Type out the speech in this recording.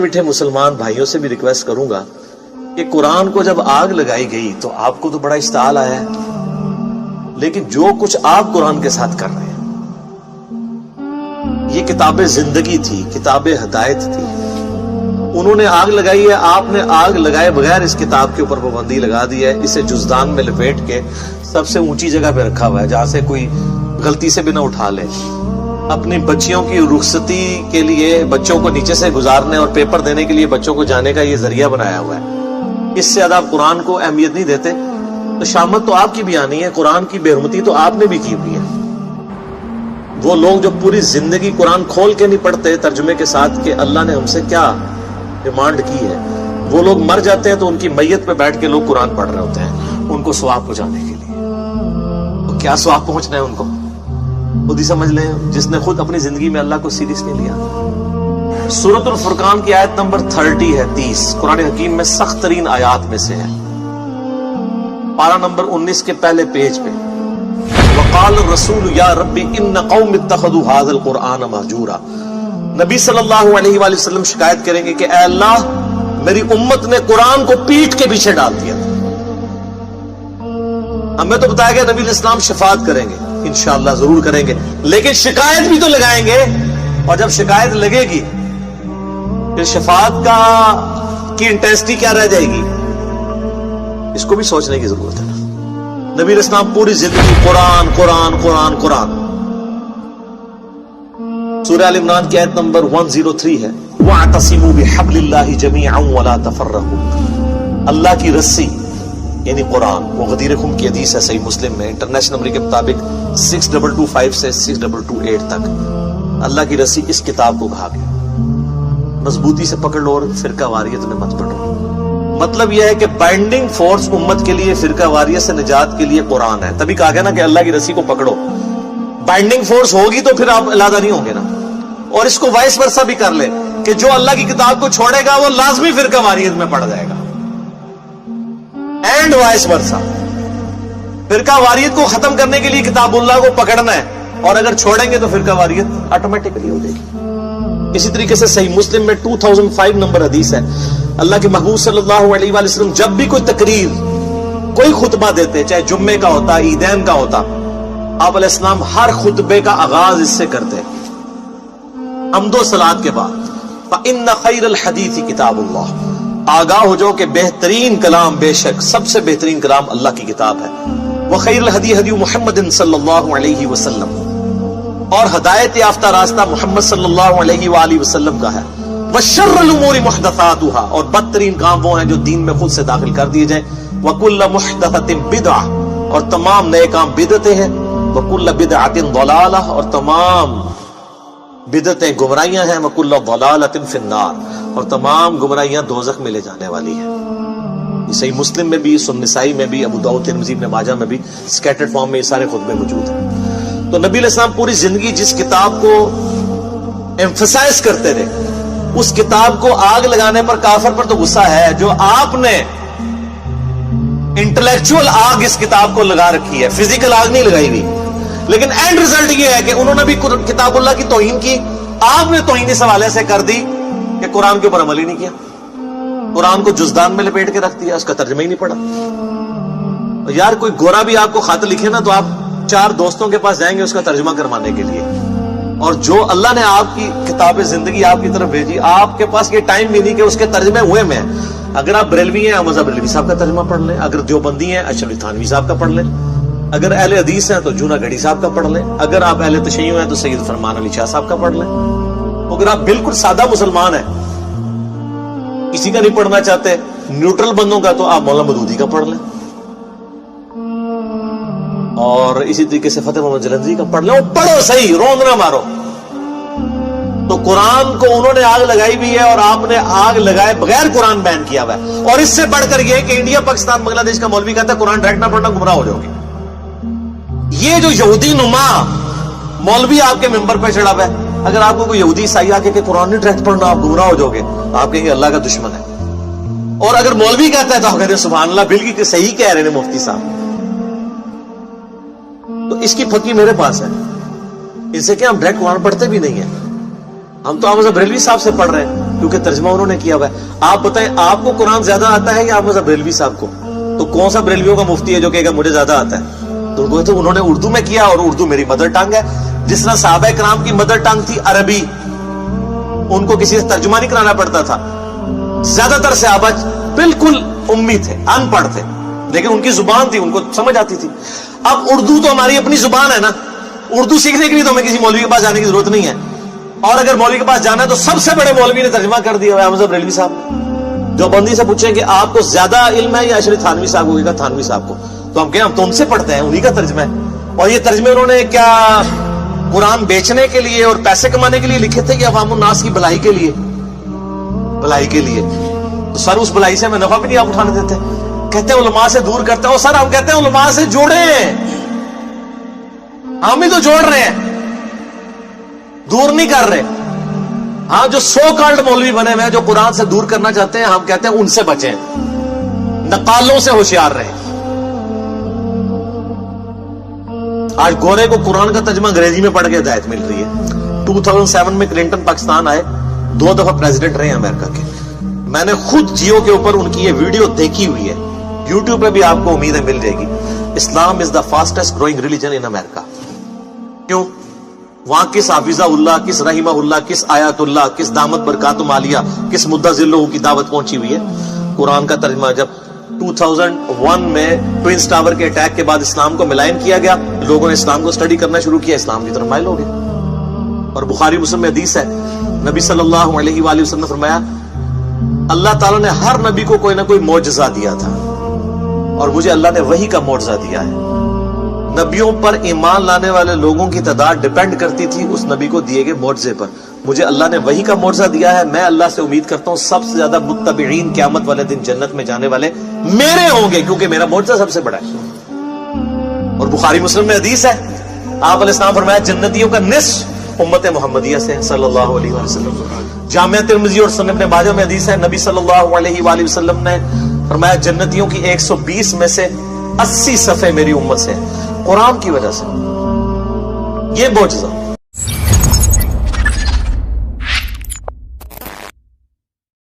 میٹھے مسلمان بھائیوں سے بھی ریکویسٹ کروں گا کہ قرآن کو جب آگ لگائی گئی تو آپ کو تو بڑا اشتعال آیا ہے، لیکن جو کچھ آپ قرآن کے ساتھ کر رہے ہیں، یہ کتاب زندگی تھی، کتاب ہدایت تھی، انہوں نے آگ لگائی ہے، آپ نے آگ لگائے بغیر اس کتاب کے اوپر پابندی لگا دی ہے، اسے جزدان میں لپیٹ کے سب سے اونچی جگہ پہ رکھا ہوا ہے جہاں سے کوئی غلطی سے بھی نہ اٹھا لے، اپنی بچیوں کی رخصتی کے لیے بچوں کو نیچے سے گزارنے اور پیپر دینے کے لیے بچوں کو جانے کا یہ ذریعہ بنایا ہوا ہے۔ اس سے زیادہ آپ قرآن کو اہمیت نہیں دیتے تو شامت تو آپ کی بھی آنی ہے، قرآن کی بے حرمتی تو آپ نے بھی کی ہوئی ہے۔ وہ لوگ جو پوری زندگی قرآن کھول کے نہیں پڑھتے ترجمے کے ساتھ کہ اللہ نے ہم سے کیا ڈیمانڈ کی ہے، وہ لوگ مر جاتے ہیں تو ان کی میت پہ بیٹھ کے لوگ قرآن پڑھ رہے ہوتے ہیں ان کو ثواب پہنچانے کے لیے۔ تو کیا ثواب پہنچنا ہے ان کو خود ہی سمجھ لیں، جس نے خود اپنی زندگی میں اللہ کو سیریس نہیں لیا۔ سورۃ الفرقان کی آیت نمبر 30 ہے، 30 قرآن حکیم میں سخت ترین آیات میں سے ہے، پارہ نمبر 19 کے پہلے پیج پہ۔ وقال الرسول یا ربی ان قوم اتخذوا هذا القرآن مہجورا۔ نبی صلی اللہ علیہ وآلہ وسلم شکایت کریں گے کہ اے اللہ، میری امت نے قرآن کو پیٹ کے پیچھے ڈال دیا تھا۔ ہمیں تو بتایا گیا نبی علیہ السلام شفاعت کریں گے، انشاءاللہ ضرور کریں گے، لیکن شکایت بھی تو لگائیں گے، اور جب شکایت لگے گی پھر شفاعت کی انٹینسٹی کیا رہ جائے گی، اس کو بھی سوچنے کی ضرورت ہے۔ نبی علیہ السلام پوری زندگی قرآن قرآن قرآن قرآن۔ سورہ ال عمران کی آیت نمبر 103 ہے، وَاعْتَصِمُوا بِحَبْلِ اللَّهِ جَمِيعًا وَلَا تَفَرَّقُوا۔ اللہ کی رسی یعنی قرآن، وہ غدیر خم کی حدیث ہے صحیح مسلم میں، انٹرنیشنل نمبر کے مطابق 6225 سے 6228 تک۔ اللہ کی رسی اس کتاب کو کہا گیا، مضبوطی سے پکڑ لو اور فرقہ واریت میں مت پڑو۔ مطلب یہ ہے کہ بائنڈنگ فورس امت کے لیے، فرقہ واریت سے نجات کے لیے قرآن ہے۔ تبھی کہا گیا نا کہ اللہ کی رسی کو پکڑو، بائنڈنگ فورس ہوگی تو پھر آپ علیحدہ نہیں ہوں گے نا۔ اور اس کو وائس ورسا بھی کر لے کہ جو اللہ کی کتاب کو چھوڑے گا وہ لازمی فرقہ واریت میں پڑ جائے گا، اینڈ وائس ورسا۔ فرقہ واریت کو ختم کرنے کے لیے کتاب اللہ کو پکڑنا ہے، اور اگر چھوڑیں گے تو فرقہ واریت آٹومیٹکلی ہو جائے گی۔ اسی طریقے سے صحیح مسلم میں 2005 نمبر حدیث ہے، اللہ کے محبوب صلی اللہ علیہ وآلہ وسلم جب بھی کوئی تقریر، کوئی خطبہ دیتے، چاہے جمعے کا ہوتا، عیدین کا ہوتا، آپ علیہ السلام ہر خطبے کا آغاز اس سے کرتے، حمد و صلات کے بعد، فَإِنَّ خَيْرَ الْحَدِيثِ كِتَابُ اللَّهِ۔ آگاہ ہو جاؤ کہ بہترین کلام، بے شک سب سے بہترین کلام اللہ کی کتاب ہے، وَخَيْرُ الْهَدِي هَدِيُّ مُحَمَّدٍ صلی اللہ علیہ وسلم، اور ہدایت یافتہ راستہ محمد صلی اللہ علیہ وآلہ وسلم کا ہے، وَشَرُّ الْأُمُورِ مُحْدَثَاتُهَا، اور بدترین کام وہ ہیں جو دین میں خود سے داخل کر دیے جائیں، وَكُلَّ مُحْدَثَةٍ بِدْعَةٍ، اور تمام نئے کام بدعتیں ہیں، وَكُلَّ بِدْعَةٍ ضَلَالَةٍ، اور تمام بدعتیں گمراہیاں ہیں، وَكُلَّ ضَلَالَةٍ فِي النَّارِ، اور تمام گمراہیاں دوزخ میں لے جانے والی ہیں۔ یہ صحیح مسلم میں بھی، سنن نسائی میں بھی، ابو داؤد ترمذی ابن ماجہ میں بھی سکیٹرڈ فارم میں یہ سارے خطبے موجود ہیں۔ تو نبی علیہ السلام پوری زندگی جس کتاب کو ایمفسائز کرتے رہے، اس کتاب کو آگ لگانے پر کافر پر تو غصہ ہے جو آپ نے انٹلیکچوئل آگ اس کتاب کو لگا رکھی ہے، فزیکل آگ نہیں لگائی ہوئی، لیکن اینڈ ریزلٹ یہ ہے کہ انہوں نے بھی کتاب اللہ کی توہین کی، آپ نے توہین اس حوالے سے کر دی کہ قرآن کے اوپر عمل ہی نہیں کیا، قرآن کو جزدان میں لپیٹ کے رکھ دیا، اس کا ترجمہ ہی نہیں پڑھا۔ یار کوئی گورا بھی آپ کو خط لکھے نا تو آپ 4 دوستوں کے پاس جائیں گے اس کا ترجمہ کروانے کے لیے، اور جو اللہ نے آپ کی کتاب زندگی آپ کی طرف بھیجی، آپ کے پاس یہ ٹائم بھی نہیں کہ اس کے ترجمے ہوئے میں۔ اگر آپ بریلوی ہیں، احمد بریلوی صاحب کا ترجمہ پڑھ لیں، اگر دیوبندی ہیں، اشرف تھانوی صاحب کا پڑھ لیں، اگر اہل حدیث ہیں تو جونا گڑھی صاحب کا پڑھ لیں، اگر آپ اہل تشیع ہیں تو سید فرمان علی شاہ صاحب کا پڑھ لیں، اگر آپ بالکل سادہ مسلمان ہیں، کسی کا نہیں پڑھنا چاہتے، نیوٹرل بندوں کا، تو آپ مولانا مودودی کا پڑھ لیں، اور اسی طریقے سے فتح محمد جلندری کا پڑھ لیں، وہ پڑھو صحیح، روند نہ مارو۔ تو قرآن کو انہوں نے آگ لگائی بھی ہے، اور آپ نے آگ لگائے بغیر قرآن بین کیا ہوا ہے، اور اس سے بڑھ کر یہ کہ انڈیا، پاکستان، بنگلہ دیش کا مولوی کہتا ہے قرآن ڈائریکٹ نہ پڑھنا، گمراہ ہو جاؤ گے۔ یہ جو یہودی نما مولوی آپ کے ممبر پہ چڑھا ہوا ہے، اگر آپ کو کوئی یہودی عیسائی آ کے کہ قرآن نہیں ڈائریکٹ پڑھنا، آپ گمراہ ہو جاؤ گے، آپ کہیں گے اللہ کا دشمن ہے۔ اور اگر مولوی کہتا ہے تو آپ کہتے ہیں سبحان اللہ، بالکل صحیح کہہ رہے ہیں مفتی صاحب۔ تو اس کی پھکی میرے پاس ہے، ان سے کہ ہم ڈائریکٹ قرآن پڑھتے بھی نہیں ہیں، ہم تو احمد بریلوی صاحب سے پڑھ رہے ہیں، کیونکہ ترجمہ انہوں نے کیا ہوا ہے. آپ بتائیں آپ کو قرآن زیادہ آتا ہے یا آپ بریلوی صاحب کو؟ تو کون سا بریلویوں کا مفتی ہے جو کہے گا مجھے زیادہ آتا ہے؟ تو انہوں نے اردو میں کیا، اور اردو میری مدر ٹنگ ہے. جس طرح صحابہ کرام کی مدر ٹنگ تھی عربی، ان کو کسی سے ترجمہ نہیں کرانا پڑتا تھا. زیادہ تر صحابہ بالکل امی تھے، ان پڑھ تھے، لیکن ان کی زبان تھی، ان کو سمجھ آتی تھی. اب اردو تو ہماری اپنی زبان ہے نا، اردو سیکھنے کے لیے تو ہمیں کسی مولوی کے پاس جانے کی ضرورت نہیں ہے. اور اگر مولوی کے پاس جانا ہے تو سب سے بڑے مولوی نے ترجمہ کر دیا ہے، احمد بریلوی صاحب. جو بندی سے پوچھیں کہ آپ کو زیادہ علم ہے یا اشرف تھانوی صاحب کو، کہا تھانوی صاحب کو. تو ہم کہیں ہم تو ان سے پڑھتے ہیں، انہی کا ترجمہ ہے. اور یہ ترجمے انہوں نے کیا قرآن بیچنے کے لیے اور پیسے کمانے کے لیے لکھے تھے کہ عوام الناس کی بھلائی کے لیے؟ بھلائی کے لیے. تو سر اس بھلائی سے ہمیں نفع بھی نہیں آپ اٹھانے دیتے. کہتے ہیں علماء سے دور کرتے ہیں. اور سر ہم کہتے ہیں علماء سے جوڑیں، ہم ہی تو جوڑ رہے ہیں، دور نہیں کر رہے. ہاں جو سو کالڈ مولوی بنے ہوئے ہیں جو قرآن سے دور کرنا چاہتے ہیں، ہم کہتے ہیں ان سے بچیں، نقالوں سے ہوشیار رہیں. آج گورے کو قرآن کا ترجمہ انگریزی میں پڑھ کے ہدایت مل رہی ہے. 2007 میں کلنٹن پاکستان آئے، 2 دفعہ پریزیڈنٹ رہے ہیں امریکہ کے. میں نے خود جیو کے اوپر ان کی یہ ویڈیو دیکھی ہوئی ہے، یوٹیوب پہ بھی آپ کو امید ہے مل جائے گی. اسلام از دا فاسٹسٹ گروئنگ ریلیجن ان امریکہ. کیوں؟ وہاں کس حافظہ اللہ، کس رحمہ اللہ، کس آیات اللہ، کس دامت برکاتم عالیہ، کس مدہ ذلہ کی دعوت پہنچی ہوئی ہے. قرآن کا ترجمہ جب 2001 میں ٹوئنز ٹاور کے اٹیک کے بعد اسلام کو ملائن کیا گیا، لوگوں نے اسلام کو سٹڈی کرنا شروع کیا، اسلام کی طرف مائل ہو گئے. اور بخاری مسلم میں حدیث ہے، نبی صلی اللہ علیہ وآلہ وسلم نے فرمایا اللہ تعالیٰ نے ہر نبی کو کوئی نہ کوئی معجزہ دیا تھا، اور مجھے اللہ نے وحی کا معجزہ دیا ہے. نبیوں پر ایمان لانے والے لوگوں کی تعداد ڈیپینڈ کرتی تھی اس نبی کو دیے گئے معجزے پر. مجھے اللہ نے وحی کا معجزہ دیا ہے. میں اللہ سے امید کرتا ہوں سب سے زیادہ متبعین قیامت والے دن جنت میں جانے والے میرے ہوں گے، کیونکہ میرا معجزہ سب سے بڑا ہے. اور بخاری مسلم میں حدیث ہے، آپ علیہ السلام فرمایا جنتیوں کا نصف امت محمدیہ سے صلی اللہ علیہ وسلم. جامعہ ترمذی اور سنن ابن ماجہ میں حدیث ہے، نبی صلی اللہ علیہ وآلہ وسلم نے فرمایا جنتیوں کی 120 میں سے 80 صفحے میری امت سے، قرآن کی وجہ سے. یہ معجزہ